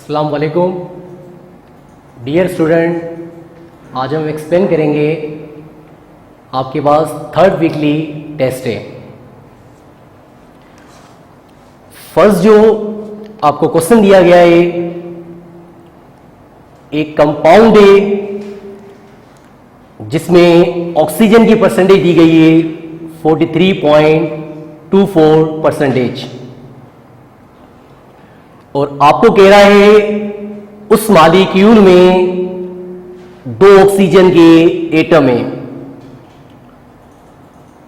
अस्सलाम वालेकुम dear student, आज हम एक्सप्लेन करेंगे। आपके पास थर्ड वीकली टेस्ट है। फर्स्ट जो आपको क्वेश्चन दिया गया है, एक कंपाउंड है जिसमें ऑक्सीजन की परसेंटेज दी गई है 43.24%, और आपको कह रहा है उस मॉलिक्यूल में 2 ऑक्सीजन के एटम है।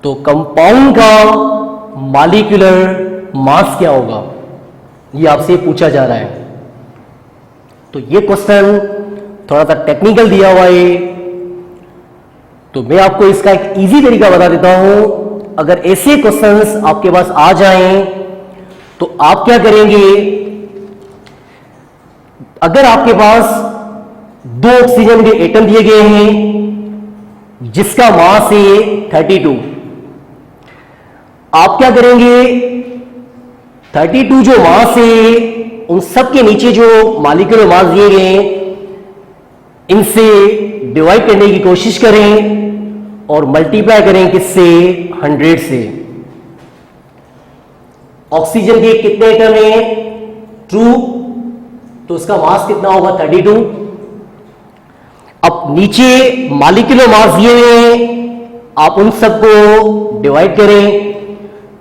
तो कंपाउंड का मॉलिक्यूलर मास क्या होगा, ये आपसे पूछा जा रहा है। तो ये क्वेश्चन थोड़ा सा टेक्निकल दिया हुआ है, तो मैं आपको इसका एक इजी तरीका बता देता हूं। अगर ऐसे क्वेश्चंस आपके पास आ जाएं तो आप क्या करेंगे, अगर आपके पास 2 ऑक्सीजन के एटम दिए गए हैं जिसका मास है 32, आप क्या करेंगे, 32 जो मास है उन सब के नीचे जो मॉलिक्यूलर मास दिए गए हैं इनसे डिवाइड करने की कोशिश करें और मल्टीप्लाई करें किससे, 100 से। ऑक्सीजन के कितने एटम हैं, 2, तो उसका मास कितना होगा 32। अब नीचे मॉलिक्यूलर मास दिए हुए हैं, आप उन सबको डिवाइड करें,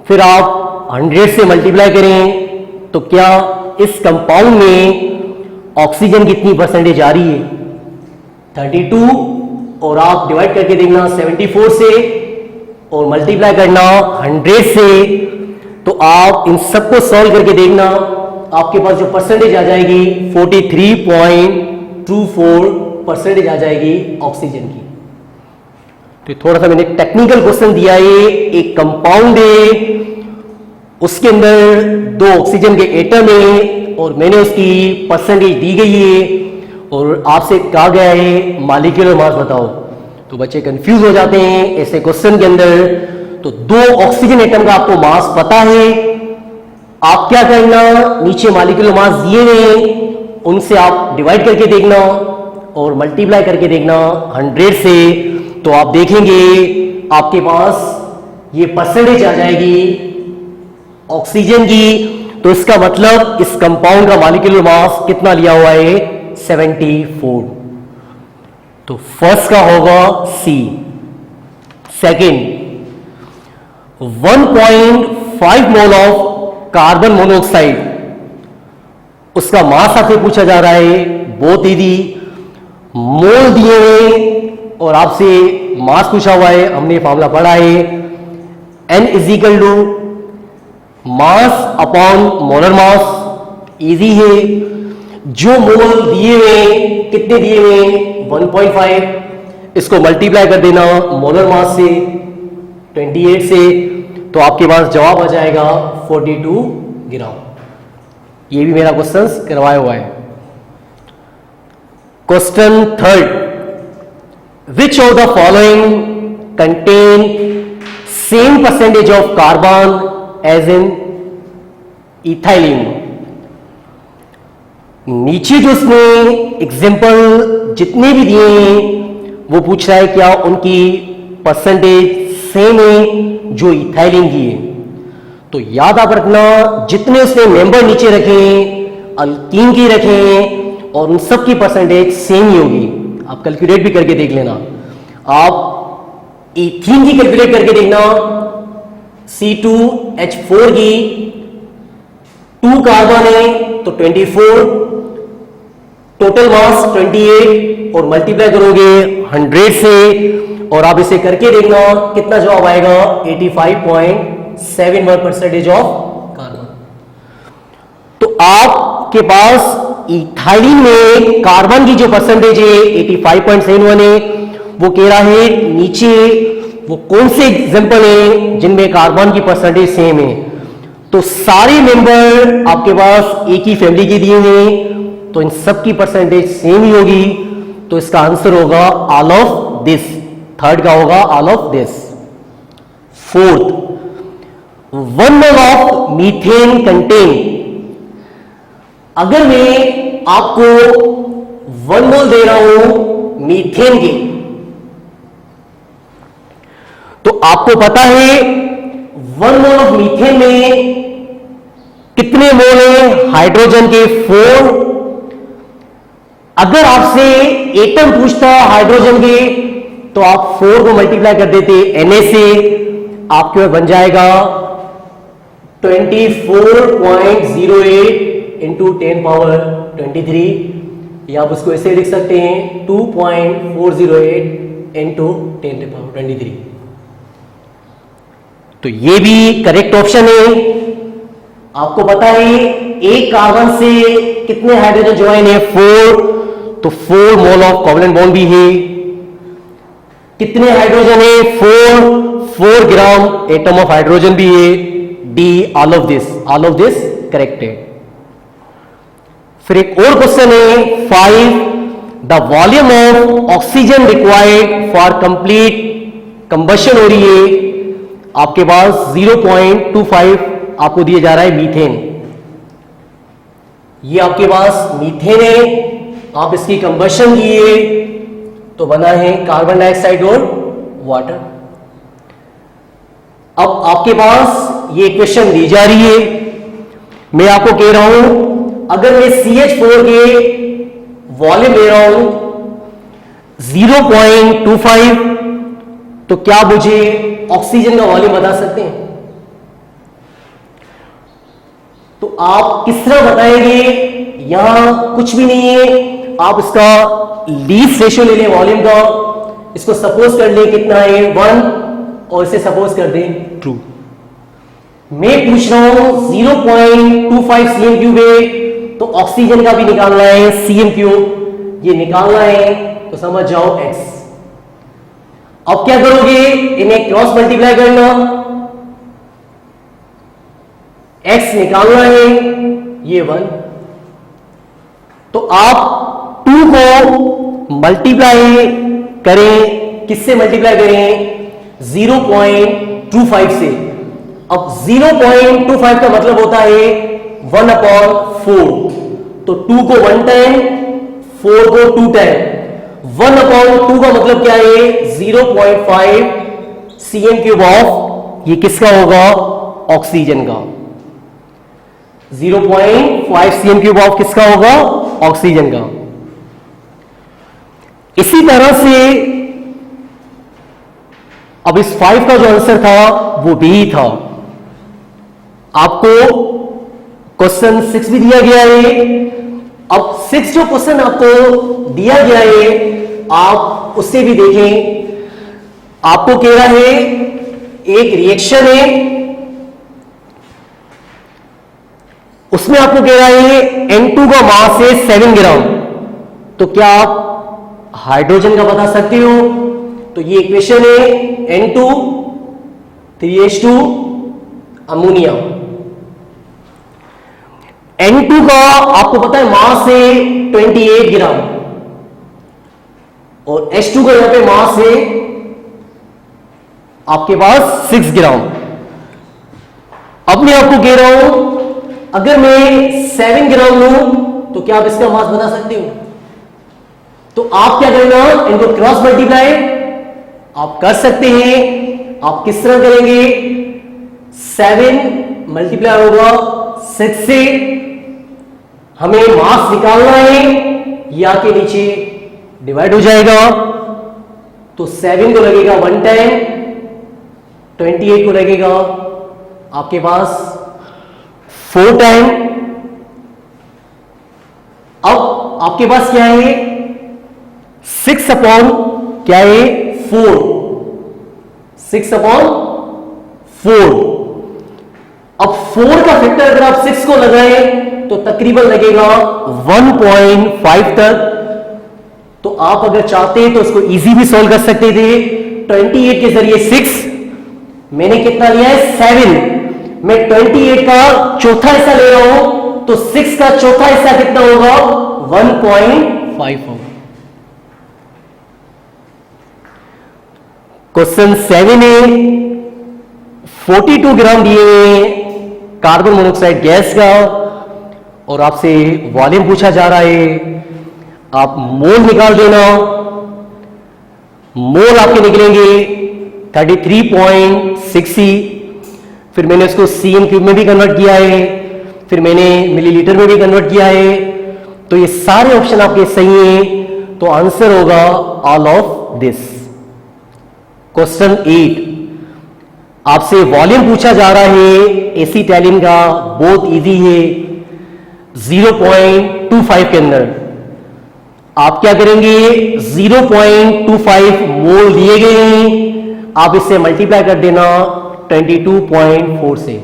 फिर आप 100 से मल्टीप्लाई करें, तो क्या इस कंपाउंड में ऑक्सीजन कितनी परसेंटेज आ रही है, 32, और आप डिवाइड करके देखना 74 से और मल्टीप्लाई करना 100 से। तो आप इन सबको सॉल्व करके देखना, आपके पास जो परसेंटेज आ जाएगी 43.24% आ जाएगी ऑक्सीजन की। तो थोड़ा सा मैंने टेक्निकल क्वेश्चन दिया है। एक कंपाउंड है, उसके अंदर 2 ऑक्सीजन के एटम है और मैंने उसकी परसेंटेज दी गई है और आपसे कहा गया है मॉलिक्यूलर मास बताओ। तो बच्चे कंफ्यूज हो जाते हैं ऐसे क्वेश्चन के अंदर। तो 2 ऑक्सीजन एटम का आपको मास पता है, आप क्या करना, नीचे मॉलिक्यूलर मास दिए हैं उनसे आप डिवाइड करके देखना और मल्टीप्लाई करके देखना 100 से। तो आप देखेंगे आपके पास ये परसेंटेज आ जाएगी ऑक्सीजन की। तो इसका मतलब इस कंपाउंड का मॉलिक्यूलर मास कितना लिया हुआ है, 74। तो फर्स्ट का होगा C. Second, 1.5 mole of carbon monoxide, उसका मास आपसे पूछा जा रहा है। बहुत इजी, मोल दिए हैं और आपसे मास पूछा हुआ है। हमने फॉर्मूला पढ़ा है, N = mass upon molar mass. Easy है, जो मोल दिए हुए कितने दिए हुए 1.5, इसको मल्टीप्लाई कर देना मोलर मास से 28 से, तो आपके पास जवाब आ जाएगा 42 ग्राम। ये भी मेरा क्वेश्चन करवाया हुआ है। Question third, which of the following contain same percentage of carbon as in ethylene. नीचे जो इसमें एग्जाम्पल जितने भी दिए हैं वो पूछ रहा है क्या उनकी परसेंटेज सेम है जो इथाइलिन की है। तो याद आप रखना, जितने उसने मेंबर नीचे रखे हैं अल्कीन की रखे हैं और उन सब की परसेंटेज सेम ही होगी। आप कैलकुलेट भी करके देख लेना। आप इथीन की कैलकुलेट करके देखना, C2H4 की 2 कार्बन है तो 24, टोटल मास 28 और मल्टीप्लाई करोगे 100 से और आप इसे करके देखना कितना जवाब आएगा, 85.71% ऑफ कार्बन। तो आपके पास इथाइलिन में कार्बन की जो परसेंटेज है 85.71 है। वो कह रहा है नीचे वो कौन से एग्जाम्पल है जिनमें कार्बन की परसेंटेज सेम है। तो सारे मेंबर आपके पास एक ही फैमिली के दिए हैं, तो इन सब की परसेंटेज सेम ही होगी। तो इसका आंसर होगा ऑल ऑफ दिस। थर्ड का होगा all of this. Fourth, 1 mole of methane contain, अगर मैं आपको 1 मोल दे रहा हूं मीथेन के, तो आपको पता है 1 मोल ऑफ मीथेन में कितने मोल है हाइड्रोजन के? 4। अगर आपसे एटम पूछता हाइड्रोजन के तो आप 4 को मल्टीप्लाई कर देते Na से, आपके पास बन जाएगा 24.08 इंटू 10 पावर 23, या आप उसको ऐसे लिख सकते हैं 2.408 इंटू 10 पावर 23। तो ये भी करेक्ट ऑप्शन है। आपको पता है एक कार्बन से कितने हाइड्रोजन ज्वाइन है? 4, तो 4 मोल ऑफ कोवलेंट बॉन्ड भी है। कितने हाइड्रोजन है? 4 ग्राम एटम ऑफ हाइड्रोजन भी है। D, all of this correct है। फिर एक और क्वेश्चन है 5, the volume of oxygen required for complete combustion हो रही है, आपके पास 0.25 आपको दिया जा रहा है मीथेन। ये आपके पास मीथेन है, आप इसकी कंबशन किए तो बना है कार्बन डाइऑक्साइड और वाटर। अब आपके पास ये इक्वेशन दी जा रही है, मैं आपको कह रहा हूं अगर मैं CH4 के वॉल्यूम ले रहा हूं 0.25, तो क्या मुझे ऑक्सीजन का वॉल्यूम बता सकते हैं? तो आप किस तरह बताएंगे? यहां कुछ भी नहीं है, आप इसका लीस्ट रेशियो ले लें वॉल्यूम का, इसको सपोज कर लें कितना है 1, और इसे सपोज कर दें ट्रू। मैं पूछ रहा हूं 0.25 cm³ है, तो ऑक्सीजन का भी निकालना है cm³, ये निकालना है तो समझ जाओ x। अब क्या करोगे? इन्हें क्रॉस मल्टीप्लाई करना, x निकालना है, ये 1, तो आप 2 को मल्टीप्लाई करें, किससे मल्टीप्लाई करें? 0.25 से। अब 0.25 का मतलब होता है 1/4, तो 2 को 1 टाइम, 4 को 2 टाइम, 1/2 का मतलब क्या है? 0.5 cm³ ऑफ, ये किसका होगा? ऑक्सीजन का। 0.5 cm³ ऑफ किसका होगा? ऑक्सीजन का। इसी तरह से अब इस 5 का जो आंसर था वो B था। आपको क्वेश्चन 6 भी दिया गया है। अब 6 जो क्वेश्चन आपको दिया गया है आप उससे भी देखें। आपको कह रहा है एक रिएक्शन है, उसमें आपको कह रहा है N2 का मास है 7 ग्राम, तो क्या आप हाइड्रोजन का बता सकते हो? तो ये इक्वेशन है N2 3H2 अमोनिया। N2 का आपको पता है मास है 28 ग्राम और H2 का यहां पे मास है आपके पास 6 ग्राम। अब मैं आपको कह रहा हूं अगर मैं 7 ग्राम लूं तो क्या आप इसका मास बता सकते हो? तो आप क्या करना, इनको क्रॉस मल्टीप्लाई आप कर सकते हैं। आप किस तरह करेंगे? 7 मल्टीप्लाई होगा 6 से, हमें मास निकालना है, या के नीचे डिवाइड हो जाएगा, तो 7 को लगेगा 1 टाइम, 28 को लगेगा आपके पास 4 टाइम। अब आपके पास क्या है? 6 अपॉन क्या है? 4, 6/4। अब 4 का फैक्टर अगर आप 6 को लगाएं तो तकरीबन लगेगा 1.5 तक। तो आप अगर चाहते हैं तो इसको इजी भी सॉल्व कर सकते थे। 28 के जरिए 6, मैंने कितना लिया है? 7, मैं 28 का चौथा हिस्सा ले रहा हूं, तो 6 का चौथा हिस्सा कितना होगा? 1.5 होगा। क्वेश्चन 7 है 42 ग्राम दिए हुए कार्बन मोनोऑक्साइड गैस का और आपसे वॉल्यूम पूछा जा रहा है, आप मोल निकाल देना। मोल आपके निकलेंगे 33.60। फिर मैंने उसको सीएम क्यूब में भी कन्वर्ट किया है, फिर मैंने मिलीलीटर में भी कन्वर्ट किया है। तो ये सारे ऑप्शन आपके सही हैं, तो आंसर होगा ऑल ऑफ दिस। क्वेश्चन 8, आपसे वॉल्यूम पूछा जा रहा है एसीटाइलिन का, बहुत इजी है। 0.25 के अंदर आप क्या करेंगे, 0.25 मोल दिए गए हैं, आप इससे मल्टीप्लाई कर देना 22.4 से।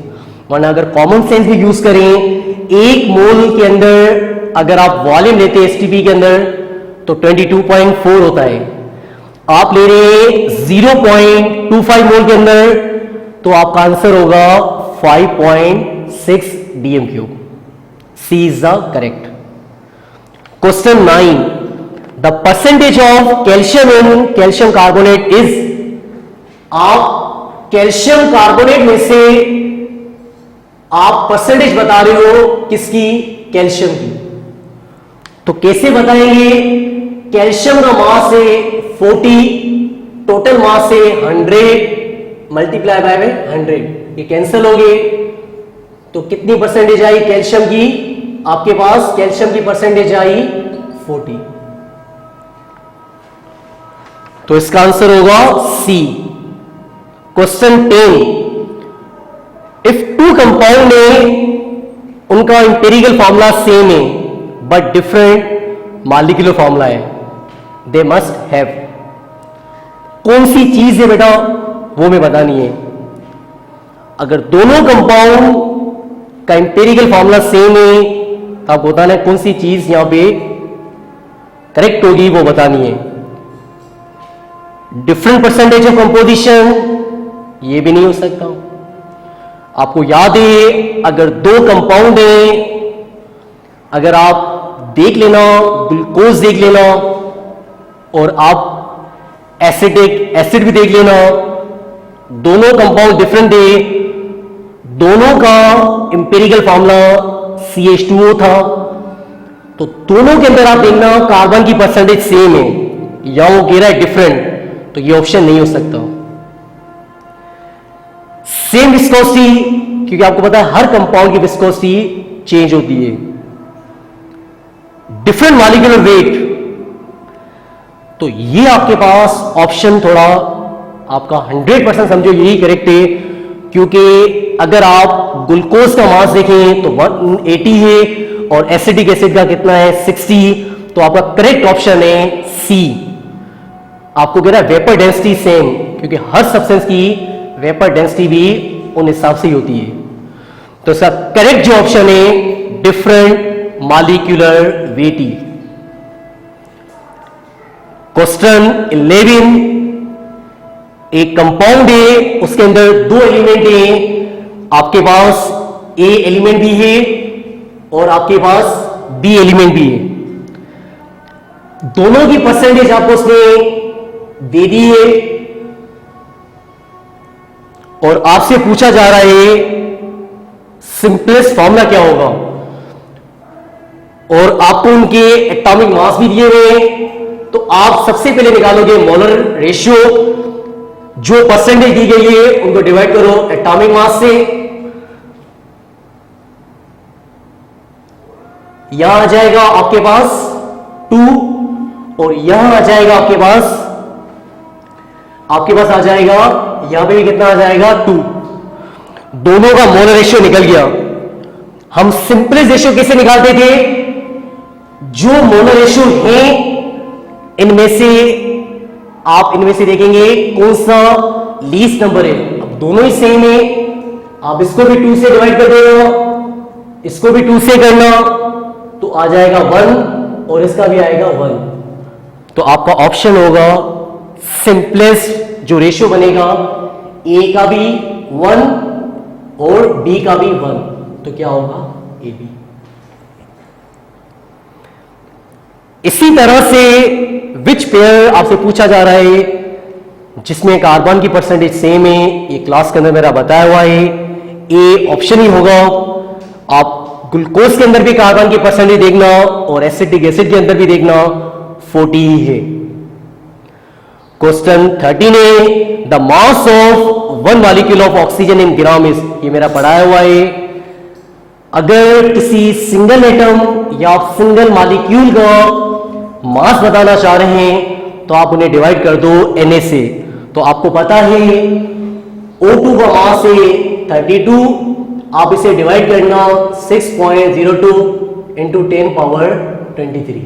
वरना अगर कॉमन सेंस भी यूज करें, एक मोल के अंदर अगर आप वॉल्यूम लेते हैं एसटीपी के अंदर तो 22.4 होता है। आप ले रहे हैं 0.25 मोल के अंदर, तो आपका आंसर होगा 5.6 dm cube. C is the correct. Question 9, the percentage of calcium in calcium carbonate is. आप कैल्शियम कार्बोनेट में से आप परसेंटेज बता रहे हो किसकी, कैल्शियम की। तो कैसे बताएंगे, कैल्शियम का मास है 40, टोटल मास है 100 मल्टीप्लाई बाय 100, ये कैंसिल हो गए। तो कितनी परसेंटेज आई कैल्शियम की, आपके पास कैल्शियम की परसेंटेज आई 40। तो इसका आंसर होगा सी। क्वेश्चन 10, इफ टू कंपाउंड है, उनका इंपेरिकल फॉर्मूला सेम है बट डिफरेंट मॉलिक्यूलर फॉर्मूला है, दे मस्ट हैव। कौन सी चीज है बेटा, वो मैं बतानी है। अगर दोनों कंपाउंड का इंपेरिकल फॉर्मूला सेम है तो आपको बताना है कौन सी चीज यहां पे करेक्ट होगी, वो बतानी है। डिफरेंट परसेंटेज ऑफ कंपोजिशन, ये भी नहीं हो सकता। आपको याद है, अगर दो कंपाउंड है, अगर आप देख लेना, ग्लूकोज देख लेना और आप एसिड भी देख लेना, दोनों कंपाउंड डिफरेंट है, दोनों का इंपेरिकल फॉर्मूला CH2O था। तो दोनों के अंदर आप देखना कार्बन की परसेंटेज सेम है, या वो कह रहा है डिफरेंट, तो ये ऑप्शन नहीं हो सकता। सेम विस्कोसिटी, क्योंकि आपको पता है हर कंपाउंड की विस्कोसिटी चेंज होती है। डिफरेंट मॉलिक्यूलर वेट, तो ये आपके पास ऑप्शन थोड़ा आपका 100% समझो यही करेक्ट है, क्योंकि अगर आप ग्लूकोज का मास देखें तो 180 है और एसिटिक एसिड का कितना है 60, तो आपका करेक्ट ऑप्शन है सी। आपको कह रहा है वेपर डेंसिटी सेम, क्योंकि हर सब्सटेंस की वेपर डेंसिटी भी उन हिसाब से ही होती है। तो इसका करेक्ट जो ऑप्शन है डिफरेंट मॉलिक्यूलर वेटी। क्वेश्चन 11, एक कंपाउंड है, उसके अंदर दो एलिमेंट है, आपके पास ए एलिमेंट भी है और आपके पास बी एलिमेंट भी है। दोनों की परसेंटेज आपको उसने दे दी है और आपसे पूछा जा रहा है सिंपलेस्ट फॉर्मूला क्या होगा, और आपको उनके एटॉमिक मास भी दिए हुए हैं। तो आप सबसे पहले निकालोगे मोलर रेशियो, जो परसेंटेज दी गई है उनको डिवाइड करो एटॉमिक मास से। यहां आ जाएगा आपके पास 2 और यहां आ जाएगा आपके पास आ जाएगा, यहां पे भी कितना आ जाएगा 2। दोनों का मोलर रेशियो निकल गया। हम सिंपलेस्ट रेशियो कैसे निकालते थे, जो मोलर रेशियो है इनमें से आप इनमें से देखेंगे कौन सा लीस्ट नंबर है। अब दोनों ही सेम है, आप इसको भी 2 से डिवाइड कर देना, इसको भी 2 से करना, तो आ जाएगा 1 और इसका भी आएगा 1। तो आपका ऑप्शन होगा सिंपलेस्ट जो रेशियो बनेगा, ए का भी 1 और बी का भी 1, तो क्या होगा ए बी। इसी तरह से विच पेयर आपसे पूछा जा रहा है जिसमें कार्बन की परसेंटेज सेम है, ये क्लास के अंदर मेरा बताया हुआ है, ए ऑप्शन ही होगा। आप ग्लूकोज के अंदर भी कार्बन की परसेंटेज देखना और एसिटिक एसिड के अंदर भी देखना 40 ही है। क्वेश्चन 13 है the mass of 1 molecule of oxygen in gram is, ये मेरा पढ़ाया हुआ है। अगर किसी सिंगल एटम या सिंगल मॉलिक्यूल का मास बताना चाह रहे हैं तो आप उन्हें डिवाइड कर दो Na से। तो आपको पता है O2 का मास है 32, आप इसे डिवाइड करना 6.02 इंटू 10 पावर 23।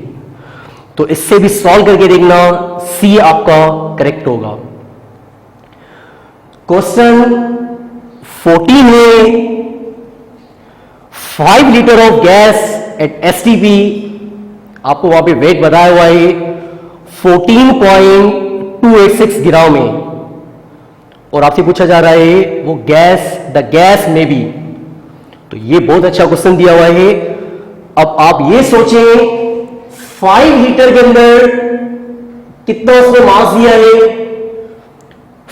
तो इससे भी सॉल्व करके देखना, सी आपका करेक्ट होगा। क्वेश्चन 14 है 5 litre of gas at STP, आपको वहां पे वेट बताया हुआ है 14.286 ग्राम में, और आपसे पूछा जा रहा है वो गैस, द गैस में भी। तो ये बहुत अच्छा क्वेश्चन दिया हुआ है। अब आप ये सोचें 5 लीटर के अंदर कितना उसने मास दिया है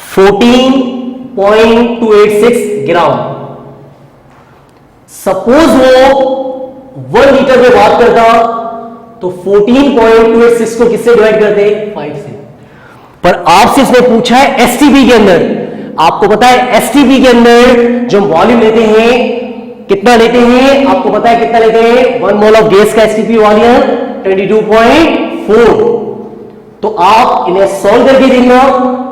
14.286 ग्राम। सपोज वो 1 लीटर में बात करता तो 14.286 को किससे डिवाइड करते 5 से। पर आपसे इसने पूछा है एसटीपी के अंदर। आपको पता है एसटीपी के अंदर जो वॉल्यूम लेते हैं कितना लेते हैं, आपको पता है कितना लेते हैं 1 मोल ऑफ गैस का एसटीपी वॉल्यूम 22.4। तो आप इन्हें सॉल्व करके देखना,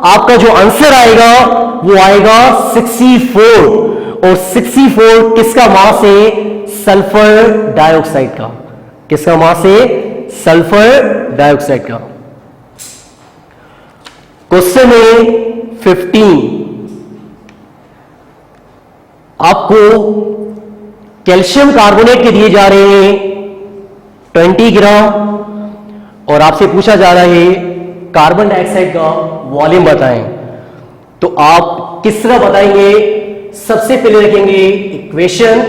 आपका जो आंसर आएगा वो आएगा 64, और 64 किसका मास है सल्फर डाइऑक्साइड का। किसका मास है सल्फर डाइऑक्साइड का। क्वेश्चन है 15, आपको कैल्शियम कार्बोनेट के दिए जा रहे हैं 20 ग्राम, और आपसे पूछा जा रहा है कार्बन डाइऑक्साइड का वॉल्यूम बताएं। तो आप किस तरह बताएंगे, सबसे पहले रखेंगे इक्वेशन।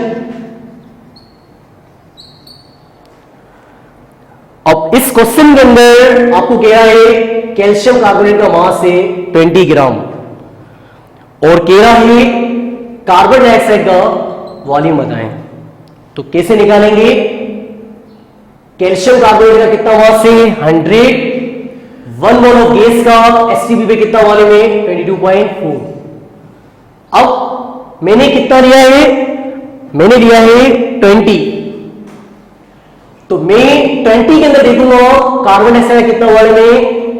अब इस क्वेश्चन के अंदर आपको कह रहा है कैल्शियम कार्बोनेट का मास है 20 ग्राम, और कह रहा है कार्बन डाइऑक्साइड का वॉल्यूम बताएं। तो कैसे निकालेंगे, कैल्शियम कार्बोनेट का कितना मास है 100, 1 मोल ऑफ गैस का एसटीपी पे कितना वॉल्यूम है 22.4। अब मैंने कितना लिया है, मैंने लिया है 20, तो मैं 20 के अंदर देखूंगा कार्बन डाइऑक्साइड का कितना वॉल्यूम है,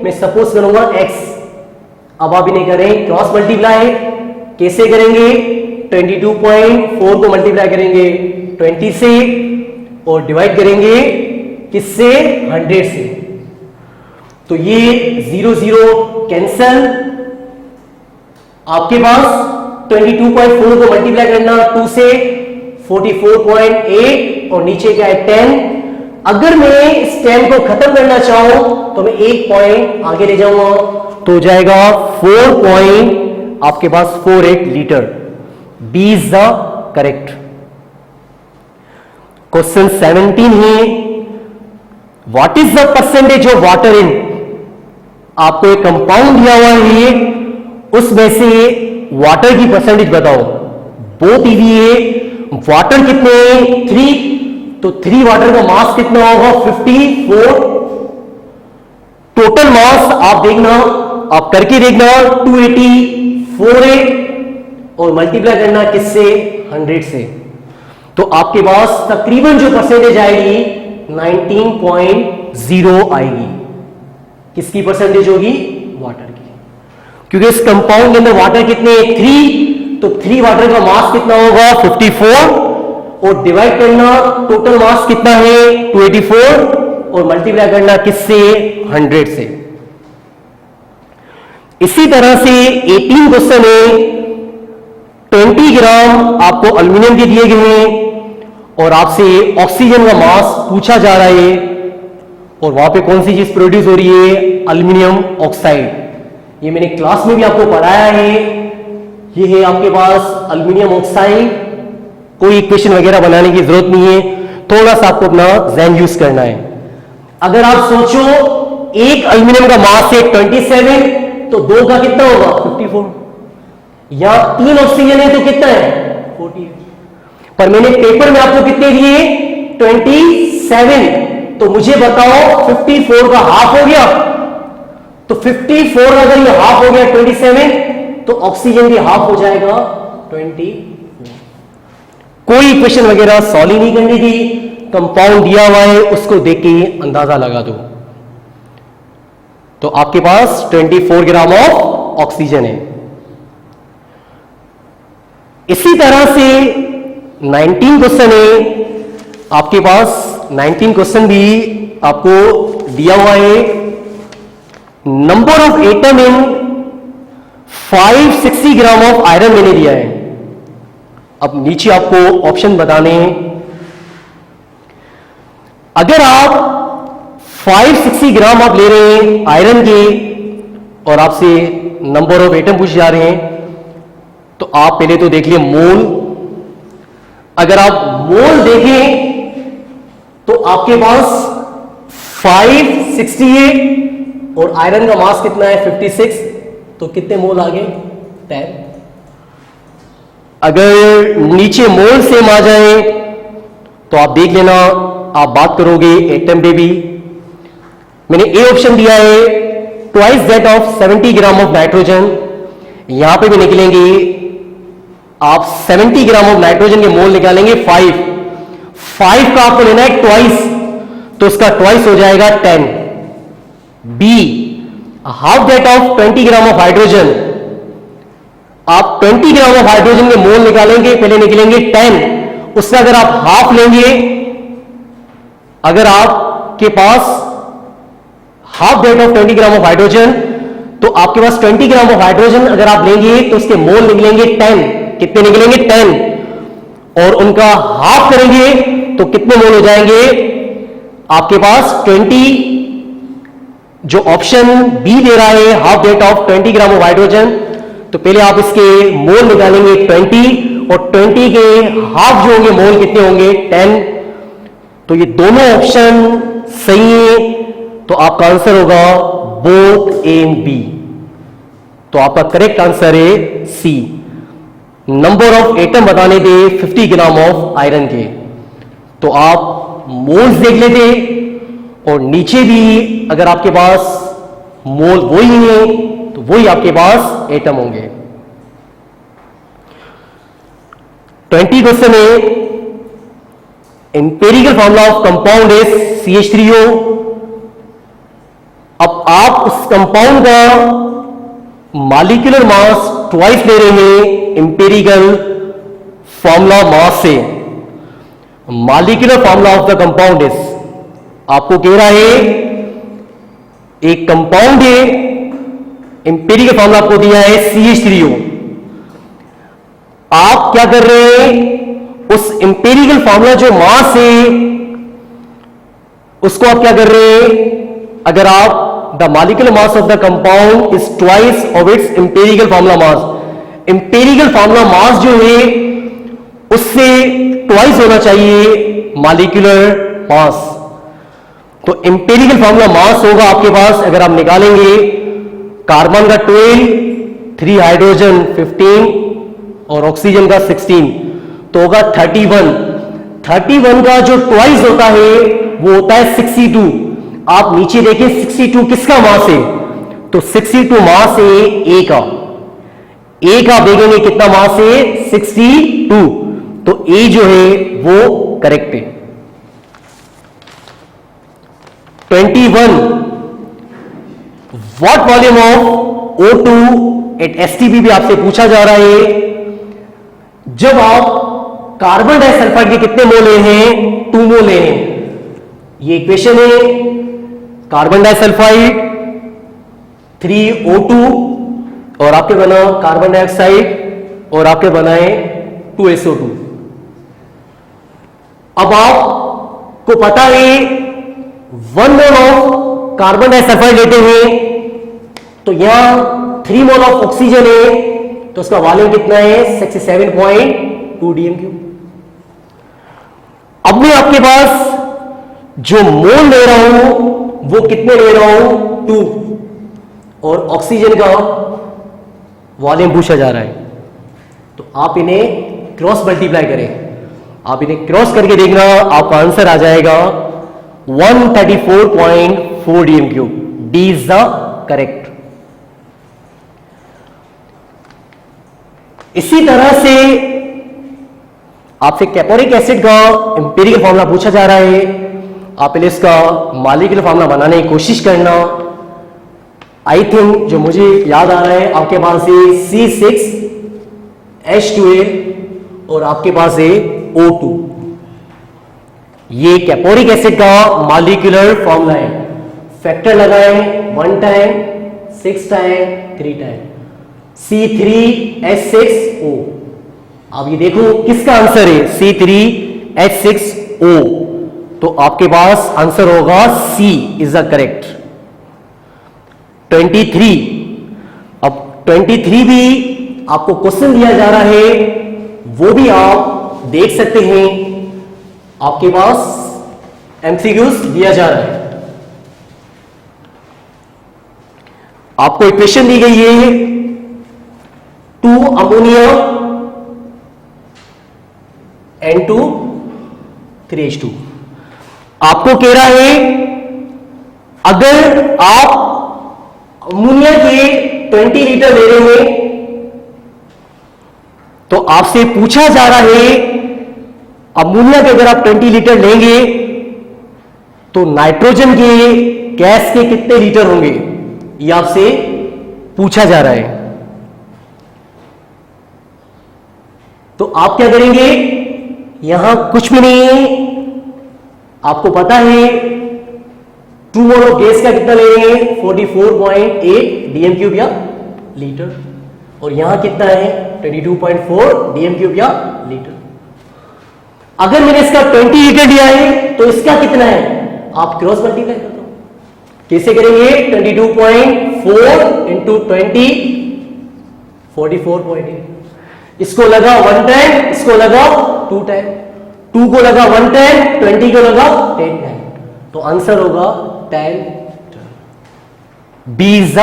मैं सपोज करूंगा x। अब आप इन्हें करें क्रॉस मल्टीप्लाई, कैसे करेंगे 22.4 को मल्टीप्लाई करेंगे 20 से और डिवाइड करेंगे किससे 100 से। तो ये 0 0 कैंसल, आपके पास 22.4 को मल्टीप्लाई करना 2 से 44.8 और नीचे क्या है 10। अगर मैं इस 10 को खत्म करना चाहूं तो मैं 1 पॉइंट आगे ले जाऊंगा, तो हो जाएगा 4 पॉइंट आपके पास 48 litre. B is the correct. Question 17 है what is the percentage of water in, आपको एक कंपाउंड दिया हुआ है उसमें से वाटर की परसेंटेज बताओ। बहुत इजी है, वाटर कितने 3, तो 3 वाटर का मास कितना होगा 54। टोटल मास आप देखना, आप करके देखना 284 है और मल्टीप्लाई करना किससे 100 से। तो आपके पास तकरीबन जो परसेंटेज आएगी 19.0 आएगी। किसकी परसेंटेज होगी वाटर की, क्योंकि इस कंपाउंड के अंदर वाटर कितने 3, तो 3 वाटर का मास कितना होगा 54 और डिवाइड करना टोटल मास कितना है 284 और मल्टीप्लाई करना किससे 100 से। इसी तरह से 18 क्वेश्चन है 20 ग्राम आपको एल्यूमिनियम के दिए गए हैं और आपसे ऑक्सीजन का मास पूछा जा रहा है और वहां पे कौन सी चीज प्रोड्यूस हो रही है एल्यूमिनियम ऑक्साइड। ये मैंने क्लास में भी आपको पढ़ाया है। ये है आपके पास एल्यूमिनियम ऑक्साइड, कोई इक्वेशन वगैरह बनाने की जरूरत नहीं है, थोड़ा सा आपको अपना ज़हन यूज करना है। अगर आप सोचो एक एल्यूमिनियम का मास है 27 तो 2 का कितना होगा 54, या 3 ऑक्सीजन है तो कितना है 40। पर मैंने पेपर में आपको कितने दिए 27, तो मुझे बताओ 54 का हाफ हो गया, तो 54 अगर ये हाफ हो गया 27, तो ऑक्सीजन भी हाफ हो जाएगा 20। कोई इक्वेशन वगैरह सॉल्व ही नहीं करनी थी, कंपाउंड दिया हुआ है उसको देख के अंदाजा लगा दो। तो आपके पास 24 ग्राम ऑफ ऑक्सीजन है। इसी तरह से 19 क्वेश्चन है आपके पास। 19 क्वेश्चन भी आपको दिया हुआ है। Number of atom in 560 gram of iron मैंने दिया है। अब नीचे आपको ऑप्शन बताने हैं। अगर आप 560 ग्राम आप ले रहे हैं आयरन के और आपसे नंबर ऑफ एटम पूछे जा रहे हैं, तो आप पहले तो देख लिए मोल। अगर आप मोल देखें तो आपके पास 568 और आयरन का मास कितना है 56, तो कितने मोल आ गए 10। अगर नीचे मोल सेम आ जाए तो आप देख लेना, आप बात करोगे एटम पे भी। मैंने ए ऑप्शन दिया है twice that of 70 gram of nitrogen. यहां पे भी निकलेंगे आप 70 ग्राम ऑफ नाइट्रोजन के मोल निकालेंगे 5 का आपको लेना है ट्वाइस, तो उसका ट्वाइस हो जाएगा 10। B half that of 20 gram of hydrogen. आप 20 ग्राम ऑफ हाइड्रोजन के मोल निकालेंगे, पहले निकलेंगे 10, उसका अगर आप हाफ लेंगे, अगर आपके पास half that of 20 gram of hydrogen, तो आपके पास 20 ग्राम ऑफ हाइड्रोजन अगर आप लेंगे तो उसके मोल निकलेंगे 10। कितने निकलेंगे 10, और उनका हाफ करेंगे तो कितने मोल हो जाएंगे आपके पास 20। जो ऑप्शन बी दे रहा है half that of 20 gram of hydrogen, तो पहले आप इसके मोल निकालेंगे 20, और 20 के हाफ जो होंगे मोल कितने होंगे 10। तो ये दोनों ऑप्शन सही है, तो आपका आंसर होगा बोथ ए एंड बी। तो आपका करेक्ट आंसर है सी। नंबर ऑफ एटम बताने थे 50 ग्राम ऑफ आयरन के, तो आप मोल्स देख लेते, और नीचे भी अगर आपके पास मोल वही है तो वही आपके पास एटम होंगे। 20 क्वेश्चन है empirical formula of compound is CH3O। अब आप उस कंपाउंड का मॉलिक्यूलर मास ट्वाइस ले रहे हैं एम्पिरिकल फॉर्मूला मास से। Molecular formula of the compound is, आपको कह रहा है एक कंपाउंड है, एम्पिरिकल फॉर्मूला आपको दिया है CH3O। आप क्या कर रहे हैं, उस एम्पिरिकल फॉर्मूला जो मास है उसको आप क्या कर रहे हैं, अगर आप the molecular mass of the compound is twice of its empirical formula mass. Empirical formula mass जो है उससे ट्वाइस होना चाहिए मॉलिक्यूलर मास। तो एम्पिरिकल फॉर्मूला मास होगा आपके पास, अगर आप निकालेंगे कार्बन का 12, 3 हाइड्रोजन 15 और ऑक्सीजन का 16, तो होगा 31। 31 का जो ट्वाइस होता है वो होता है 62। आप नीचे देखें 62 किसका मास है, तो 62 मास है ए का। ए का देखेंगे कितना मास है 62, तो ए जो है वो करेक्ट है। 21 what volume of O2 at STP भी आपसे पूछा जा रहा है। जब आप कार्बन डाइसल्फाइड के कितने मोल ले हैं, 2 मोल ले हैं। ये इक्वेशन है कार्बन डाइसल्फाइड 3O2 और आपके बना कार्बन डाइऑक्साइड और आपके बनाए 2SO2। अब आपको पता है 1 मोल ऑफ कार्बन डाइसल्फाइड लेते हैं तो यहां 3 मोल ऑफ ऑक्सीजन है, तो उसका वॉल्यूम कितना है 67.2 dm³। अब मैं आपके पास जो मोल ले रहा हूं वो कितने ले रहा हूं 2, और ऑक्सीजन का वॉल्यूम पूछा जा रहा है, तो आप इन्हें क्रॉस मल्टीप्लाई करें। आप इन्हें क्रॉस करके देखना, आपका आंसर आ जाएगा 134.4 dm³। D is the correct. इसी तरह से आपसे कैपोरिक एसिड का एम्पिरिकल फॉर्मूला पूछा जा रहा है। आप पहले इसका मॉलिक्यूलर फॉर्मूला बनाने की कोशिश करना। आई थिंक जो मुझे याद आ रहा है, आपके पास है C6H2A और आपके पास है O2। ये कैपोरिक एसिड का मॉलिक्यूलर फॉर्मूला है। फैक्टर लगाएं 1 टाइम, 6 टाइम, 3 टाइम, C3H6O। अब ये देखो किसका आंसर है, C3H6O। तो आपके पास आंसर होगा C इज द करेक्ट। 23। अब 23 भी आपको क्वेश्चन दिया जा रहा है, वो भी आप देख सकते हैं। आपके पास एमसीक्यूज दिया जा रहा है। आपको इक्वेशन दी गई है 2 अमोनिया N2 3H2। आपको कह रहा है अगर आप अमोनिया के 20 लीटर ले रहे हैं तो आपसे पूछा जा रहा है अमोनिया के अगर आप 20 लीटर लेंगे तो नाइट्रोजन के गैस के कितने लीटर होंगे, ये आपसे पूछा जा रहा है। तो आप क्या करेंगे, यहां कुछ भी नहीं है, आपको पता है 2 मोल ऑफ गैस का कितना ले रहे हैं 44.8 dm³ या लीटर, और यहां कितना है 22.4 dm³ या लीटर। अगर मैंने इसका 20 लीटर लिया है तो इसका कितना है, आप क्रॉस मल्टीप्लाई कर दो। कैसे करेंगे, 22.4 इंटू 20 44.8। इसको लगा 1 टाइम, इसको लगा 2 टाइम, 2 को लगा 1 टाइम, 20 को लगा 10 टाइम, तो आंसर होगा 10। B is the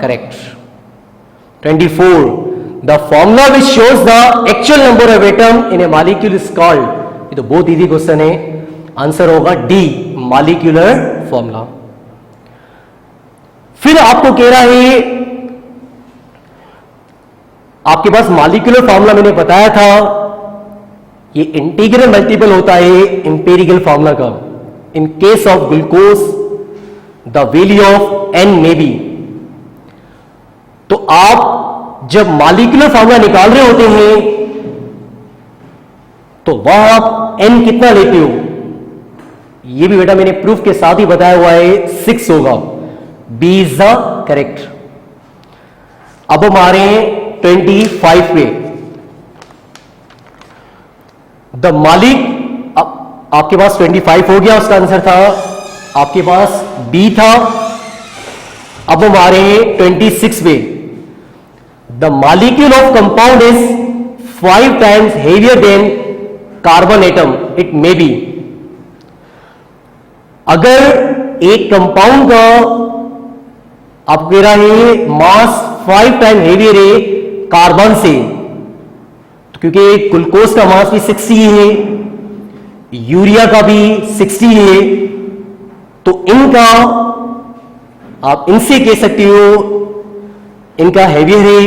correct. 24. The formula which shows the actual number of atom in a molecule is called, ये तो बहुत इजी क्वेश्चन है, आंसर होगा डी मॉलिक्यूलर फॉर्मूला। फिर आपको कह रहा है आपके पास मॉलिक्यूलर फॉर्मूला मैंने बताया था, ये इंटीग्रल मल्टीपल होता है एम्पिरिकल फॉर्मूला का। In case of glucose the value of n में बी। तो आप जब मॉलिक्यूलर फॉर्मूला निकाल रहे होते हैं तो वह आप n कितना लेते हो, ये भी बेटा मैंने प्रूफ के साथ ही बताया हुआ है 6 होगा। B is the correct. अब हम आ रहे हैं 25 पे। द मॉलिक, आपके पास 25 हो गया, उसका आंसर था, आपके पास बी था। अब हम आ रहे हैं 26 पे। The molecule of compound is 5 times heavier than carbon atom it may be. अगर एक कंपाउंड का आप कह रहा है मास 5 टाइम हेवियर है कार्बन से, तो क्योंकि ग्लूकोज का मास भी 60 है, यूरिया का भी 60 है, तो इनका आप इनसे कह सकते हो इनका हेवियर है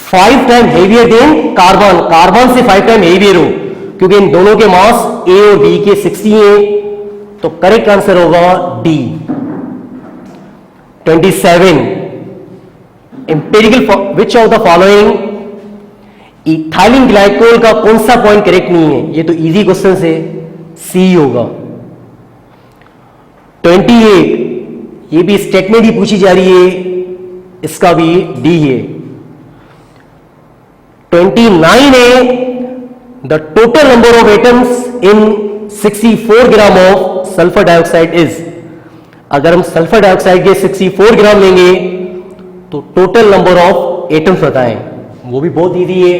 5 time heavier than carbon, carbon से 5 टाइम हेवियर हो, क्योंकि इन दोनों के मास ए और बी के 60 हैं, तो करेक्ट आंसर होगा D. 27. Empirical which of the following, ethylene glycol का कौन सा पॉइंट करेक्ट नहीं है, ये तो इजी क्वेश्चन है, सी होगा। 28. ये भी स्टेटमेंट ही पूछी जा रही है, इसका भी डी है। 29 है the total number of atoms in 64 gram of sulphur dioxide is. अगर हम सल्फर डाइऑक्साइड के 64 ग्राम लेंगे तो टोटल नंबर ऑफ एटम्स बताएं, वो भी बहुत इजी है।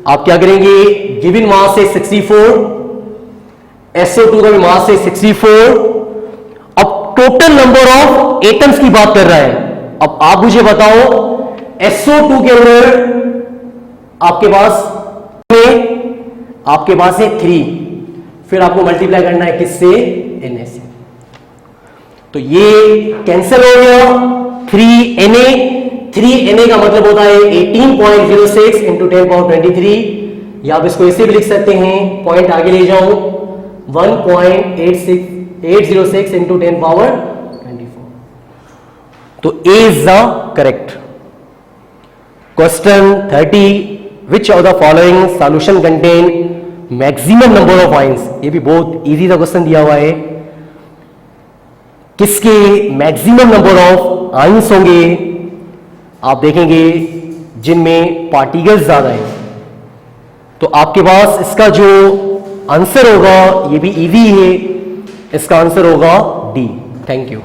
आप क्या करेंगे, गिवन मास है 64, SO2 का भी मास है 64, अब टोटल नंबर ऑफ एटम्स की बात कर रहा है। अब आप मुझे बताओ SO2 के अंदर आपके पास में आपके पास है 3, फिर आपको मल्टीप्लाई करना है किससे? Na से। तो ये कैंसिल हो गया। 3Na का मतलब होता है 18.06 इंटू 10⁻23, या आप इसको ऐसे भी लिख सकते हैं, पॉइंट आगे ले जाओ, 1.806 इंटू 10⁻24। तो A is the correct. Question 30, which of the following solution contain maximum number of ions? ये भी बहुत इजी सा क्वेश्चन दिया हुआ है। किसके मैक्सिमम नंबर ऑफ आयंस होंगे? आप देखेंगे जिनमें पार्टिकल्स ज्यादा है। तो आपके पास इसका जो आंसर होगा ये भी इजी है, इसका आंसर होगा डी। Thank you.